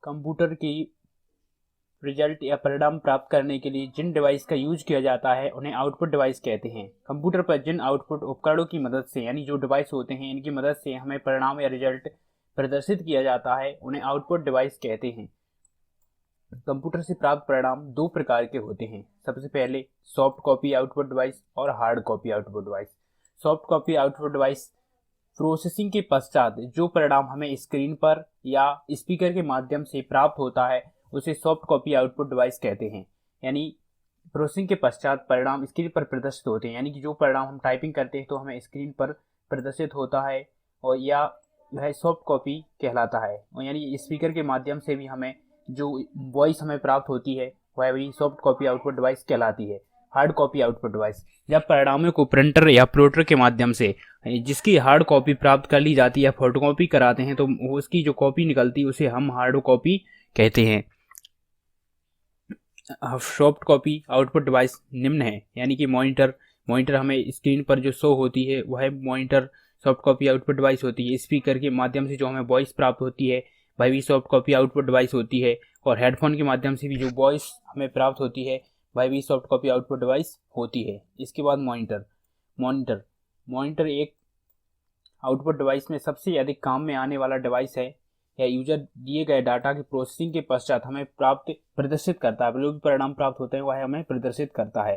Computer की result या परिणाम प्राप्त करने के लिए जिन डिवाइस का यूज किया जाता है उन्हें आउटपुट डिवाइस कहते हैं। कंप्यूटर पर जिन आउटपुट उपकरणों की मदद से यानी जो डिवाइस होते हैं इनकी मदद से हमें परिणाम या रिजल्ट प्रदर्शित किया जाता है उन्हें आउटपुट डिवाइस कहते हैं। कंप्यूटर से प्राप्त परिणाम दो प्रकार के होते हैं। सबसे पहले सॉफ्ट कॉपी आउटपुट डिवाइस और hard copy output device. Soft copy output device processing के पश्चात जो परिणाम हमें स्क्रीन पर या स्पीकर के माध्यम से प्राप्त होता है उसे सॉफ्ट कॉपी आउटपुट डिवाइस कहते हैं। यानी प्रोसेसिंग के पश्चात परिणाम स्क्रीन पर प्रदर्शित होते हैं, यानी कि जो परिणाम हम टाइपिंग करते हैं तो हमें स्क्रीन पर प्रदर्शित होता है और या वह सॉफ्ट कॉपी कहलाता है। और यानी स्पीकर के माध्यम से भी हमें जो वॉइस हमें प्राप्त होती है वह भी सॉफ्ट कॉपी आउटपुट डिवाइस कहलाती है। हार्ड कॉपी आउटपुट डिवाइस जब परिणामों को प्रिंटर या प्लोटर के माध्यम से जिसकी हार्ड कॉपी प्राप्त कर ली जाती है फोटोकॉपी कराते हैं तो उसकी जो कॉपी निकलती है उसे हम हार्ड कॉपी कहते हैं। सॉफ्ट कॉपी आउटपुट डिवाइस निम्न है, यानी कि मॉनिटर हमें स्क्रीन पर जो शो होती है वह monitor soft copy output device होती है। स्पीकर के माध्यम से जो हमें वॉइस प्राप्त होती है वह भी सॉफ्ट कॉपी आउटपुट डिवाइस होती है और हेडफोन के माध्यम से भी जो वॉइस हमें प्राप्त होती है वह भी सॉफ्ट कॉपी आउटपुट डिवाइस होती है। इसके बाद मॉनिटर एक आउटपुट डिवाइस में सबसे अधिक काम में आने वाला डिवाइस है। यह यूजर दिए गए डाटा की प्रोसेसिंग के पश्चात हमें प्रदर्शित करता है, जो भी परिणाम प्राप्त होते हैं वह हमें प्रदर्शित करता है।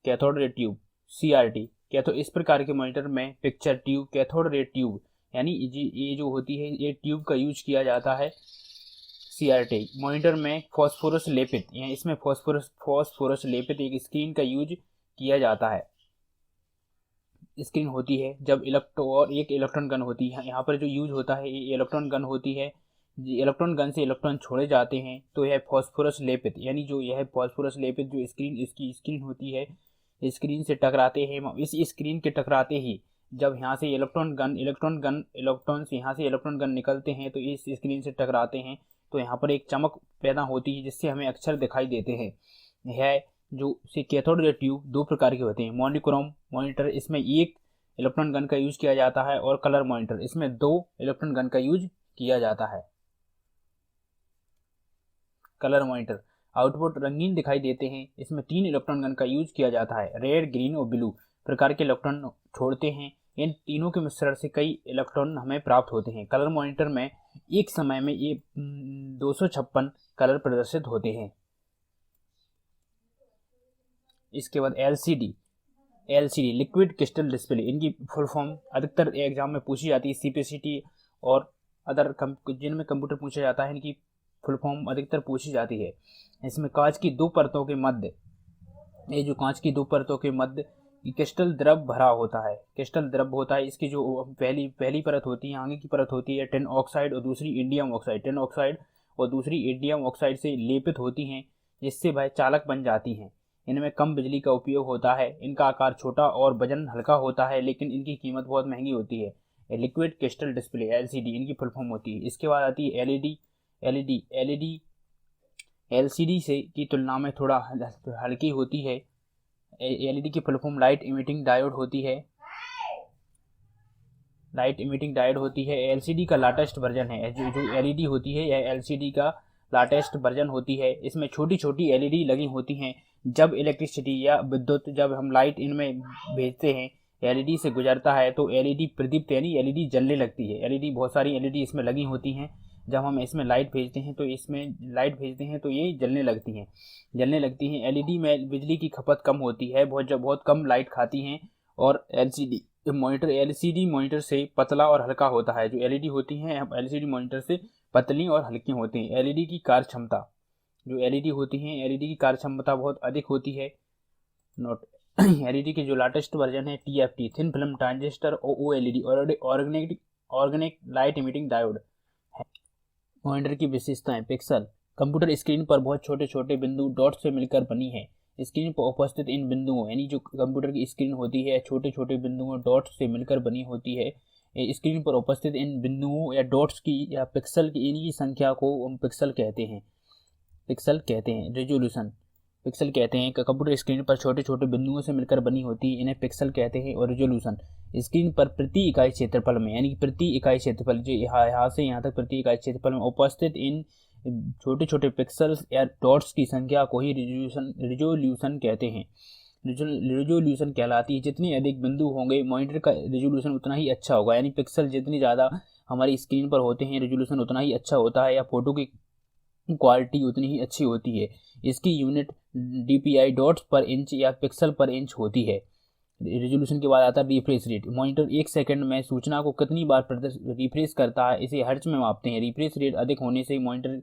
Cathode ray tube CRT cathode इस प्रकार के मॉनिटर में picture tube cathode ray tube यानी ये जो होती है ये ट्यूब का यूज किया जाता है। CRT मॉनिटर में फॉस्फोरस लेपित इसमें फॉस्फोरस लेपित एक स्क्रीन का यूज किया जाता है। स्क्रीन होती है जब और एक इलेक्ट्रॉन गन होती है। यहाँ पर जो यूज होता है ये इलेक्ट्रॉन गन होती है। इलेक्ट्रॉन गन से इलेक्ट्रॉन छोड़े जाते हैं तो यह फॉस्फोरस लेपित यानी जो यह फॉस्फोरस लेपित जो इसकी स्क्रीन होती है स्क्रीन से टकराते हैं। इस स्क्रीन के टकराते ही जब यहाँ से इलेक्ट्रॉन से यहाँ से इलेक्ट्रॉन गन निकलते हैं तो इस स्क्रीन से टकराते हैं तो यहाँ पर एक चमक पैदा होती है जिससे हमें अक्षर दिखाई देते हैं। यह जो से कैथोड रे ट्यूब दो प्रकार के होते हैं। मोनोक्रोम मॉनिटर इसमें एक इलेक्ट्रॉन गन का यूज किया जाता है और कलर मॉनिटर इसमें दो इलेक्ट्रॉन गन का यूज किया जाता है। कलर मॉनिटर आउटपुट रंगीन दिखाई देते हैं। इसमें 3 इलेक्ट्रॉन गन का यूज किया जाता है। रेड, ग्रीन और ब्लू प्रकार के इलेक्ट्रॉन छोड़ते हैं। इन तीनों के मिश्रण से कई इलेक्ट्रॉन हमें प्राप्त होते हैं। कलर मॉनिटर में एक समय में ये 256 कलर प्रदर्शित होते हैं। इसके बाद LCD लिक्विड क्रिस्टल डिस्प्ले इनकी फुल फॉर्म अधिकतर एग्जाम में पूछी जाती है। CPCT और अदर जिनमें कंप्यूटर पूछा जाता है इनकी फुल फॉर्म अधिकतर पूछी जाती है। इसमें कांच की दो परतों के मध्य क्रिस्टल द्रव भरा होता है। क्रिस्टल द्रव होता है। इसकी जो पहली परत होती है आगे की परत होती है टिन ऑक्साइड और दूसरी इंडियम ऑक्साइड से लेपित होती हैं जिससे वह चालक बन जाती हैं। इनमें कम बिजली का उपयोग होता है। इनका आकार छोटा और वजन हल्का होता है लेकिन इनकी कीमत बहुत महंगी होती है। लिक्विड क्रिस्टल डिस्प्ले LCD इनकी फुल फॉर्म होती है। इसके बाद आती है LED LCD से की तुलना में थोड़ा हल्की होती है। LED की full form light emitting diode होती है। LCD का लेटेस्ट वर्जन है। जो LED होती है यह LCD का लेटेस्ट वर्जन होती है। इसमें छोटी छोटी LED लगी होती हैं। जब इलेक्ट्रिसिटी या विद्युत जब हम लाइट इनमें भेजते हैं LED से गुजरता है तो LED प्रदीप्त यानी LED जलने लगती है। LED बहुत सारी LED इसमें लगी होती हैं। जब हम इसमें लाइट भेजते हैं तो ये जलने लगती हैं। LED में बिजली की खपत कम होती है, बहुत कम लाइट खाती हैं। और LCD मॉनिटर से पतला और हल्का होता है। जो LED होती हैं LCD मॉनिटर से पतली और हल्की होती हैं। LED की कार्यक्षमता बहुत अधिक होती है। LED के जो लेटेस्ट वर्जन है TFT thin film transistor OLED organic light emitting diode है। मॉनिटर की विशेषताएं पिक्सल कंप्यूटर स्क्रीन पर बहुत छोटे छोटे बिंदु डॉट से मिलकर बनी है। स्क्रीन पर उपस्थित इन बिंदुओं यानी जो कंप्यूटर की स्क्रीन होती है छोटे छोटे बिंदुओं डॉट से मिलकर बनी होती है। स्क्रीन पर उपस्थित इन बिंदुओं या डॉट्स की या पिक्सल की इनकी संख्या को हम पिक्सल कहते हैं। रेजोल्यूशन पिक्सल कहते हैं। कंप्यूटर स्क्रीन पर छोटे छोटे बिंदुओं से मिलकर बनी होती है, इन्हें पिक्सल कहते हैं। और रेजोल्यूशन स्क्रीन पर प्रति इकाई क्षेत्रफल में यानी कि प्रति इकाई क्षेत्रफल जो यहाँ से यहाँ तक प्रति इकाई क्षेत्रफल में उपस्थित इन छोटे छोटे पिक्सल्स या डॉट्स की संख्या को ही रिजोल्यूशन कहते हैं। रिजोल्यूशन कहलाती है। जितने अधिक बिंदु होंगे मॉनिटर का रिजोल्यूशन उतना ही अच्छा होगा, यानी पिक्सल जितनी ज़्यादा हमारी स्क्रीन पर होते हैं रिजोल्यूशन उतना ही अच्छा होता है, या फोटो की क्वालिटी उतनी ही अच्छी होती है। इसकी यूनिट DPI डॉट्स पर इंच या पिक्सल पर इंच होती है। रिजोल्यूशन के बाद आता है रिफ्रेश रेट। मॉनिटर 1 सेकंड में सूचना को कितनी बार रिफ्रेश करता है, इसे हर्ट्ज में मापते हैं। रिफ्रेश रेट अधिक होने से मॉनिटर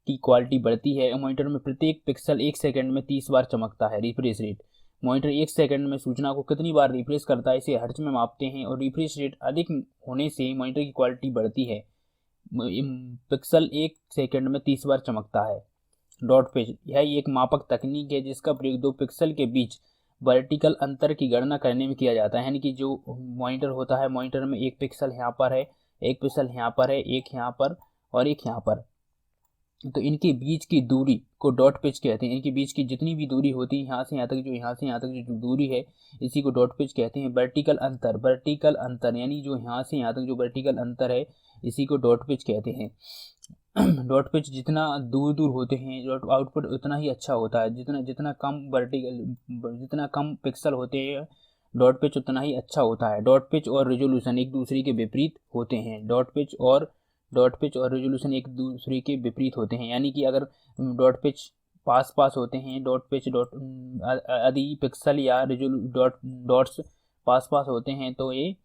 की क्वालिटी बढ़ती है। मॉनिटर में प्रत्येक पिक्सल 1 सेकंड में 30 बार चमकता है। रिफ्रेश रेट, मॉनिटर 1 सेकंड में सूचना को कितनी बार रिफ्रेश करता है, इसे हर्ट्ज में मापते हैं। और रिफ्रेश रेट अधिक होने से मॉनिटर की क्वालिटी बढ़ती है। पिक्सल 1 सेकंड में 30 बार चमकता है। डॉट पेज, यह एक मापक तकनीक है जिसका प्रयोग 2 पिक्सल के बीच वर्टिकल अंतर की गणना करने में किया जाता है। यानी कि जो मॉनिटर होता है, मॉनिटर में एक पिक्सल यहाँ पर है, एक पिक्सल यहाँ पर है, एक यहाँ पर और एक यहाँ पर, तो इनके बीच की दूरी को डॉट पिच कहते हैं। इनके बीच की जितनी भी दूरी होती है यहाँ से यहाँ तक, जो यहाँ से यहाँ तक जो दूरी है, इसी को डॉट पिच कहते हैं। वर्टिकल अंतर यानी जो यहाँ से यहाँ तक जो वर्टिकल अंतर है, इसी को डॉट पिच कहते हैं। डॉट पिच जितना दूर दूर होते हैं आउटपुट उतना ही अच्छा होता है। जितना कम पिक्सल होते हैं डॉट पिच उतना ही अच्छा होता है। डॉट पिच और रिजोल्यूशन एक दूसरे के विपरीत होते हैं। डॉट पिच और रिजोल्यूशन एक दूसरे के विपरीत होते हैं। यानी कि अगर डॉट पिच पास होते हैं, यदि पिक्सल या डॉट्स पास होते हैं तो ये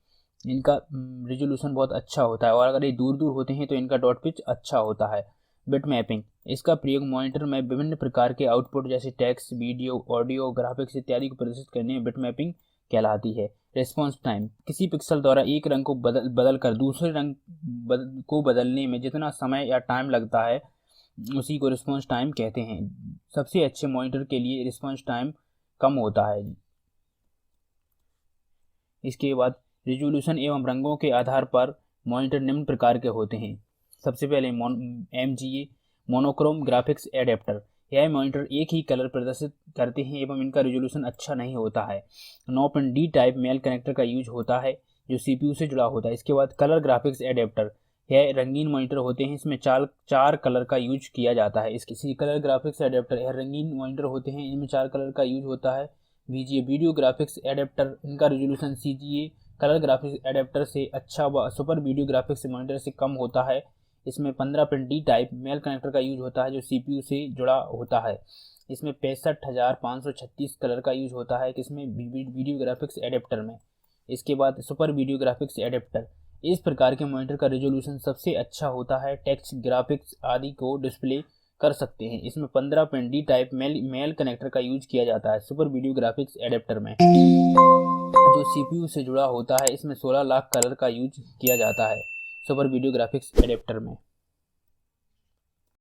इनका रिजोल्यूशन बहुत अच्छा होता है, और अगर ये दूर दूर होते हैं तो इनका डॉट पिच अच्छा होता है। बिट मैपिंग, इसका प्रयोग मॉनिटर में विभिन्न प्रकार के आउटपुट जैसे टेक्स्ट, वीडियो, ऑडियो, ग्राफिक्स इत्यादि को प्रदर्शित करने में बिट मैपिंग कहलाती है। रिस्पॉन्स टाइम, किसी पिक्सल द्वारा एक रंग को बदल कर दूसरे रंग को बदलने में जितना समय या टाइम लगता है उसी को रिस्पॉन्स टाइम कहते हैं। सबसे अच्छे मॉनिटर के लिए रिस्पॉन्स टाइम कम होता है। इसके बाद रिजोल्यूशन एवं रंगों के आधार पर मॉनिटर निम्न प्रकार के होते हैं। सबसे पहले MGA मोनोक्रोम ग्राफिक्स एडेप्टर, यह मॉनिटर एक ही कलर प्रदर्शित करते हैं एवं इनका रिजोल्यूशन अच्छा नहीं होता है। नॉप and D type male connector का यूज होता है जो CPU से जुड़ा होता है। इसके बाद कलर ग्राफिक्स एडेप्टर, यह रंगीन मॉनिटर होते हैं, इसमें चार कलर का यूज किया जाता है। इसकी कलर ग्राफिक्स एडेप्टर, यह रंगीन मॉनिटर होते हैं, इनमें 4 कलर का यूज होता है। VGA वीडियो ग्राफिक्स एडेप्टर, इनका resolution CGA colour graphics adapter से अच्छा व सुपर वीडियो ग्राफिक्स मॉनिटर से कम होता है। इसमें 15 pin D type male connector का यूज होता है जो CPU से जुड़ा होता है। इसमें 65,536 कलर का यूज होता है किसमें, वीडियो ग्राफिक्स एडेप्टर में। इसके बाद सुपर वीडियो ग्राफिक्स एडेप्टर, इस प्रकार के मॉनिटर का रिजोल्यूशन सबसे अच्छा होता है, टेक्स्ट, ग्राफिक्स आदि को डिस्प्ले कर सकते हैं। इसमें 15 pin D type male connector का यूज किया जाता है सुपर वीडियो ग्राफिक्स एडेप्टर में जो CPU से जुड़ा होता है। इसमें 16 लाख कलर का यूज किया जाता है सुपर वीडियो ग्राफिक्स एडेप्टर में।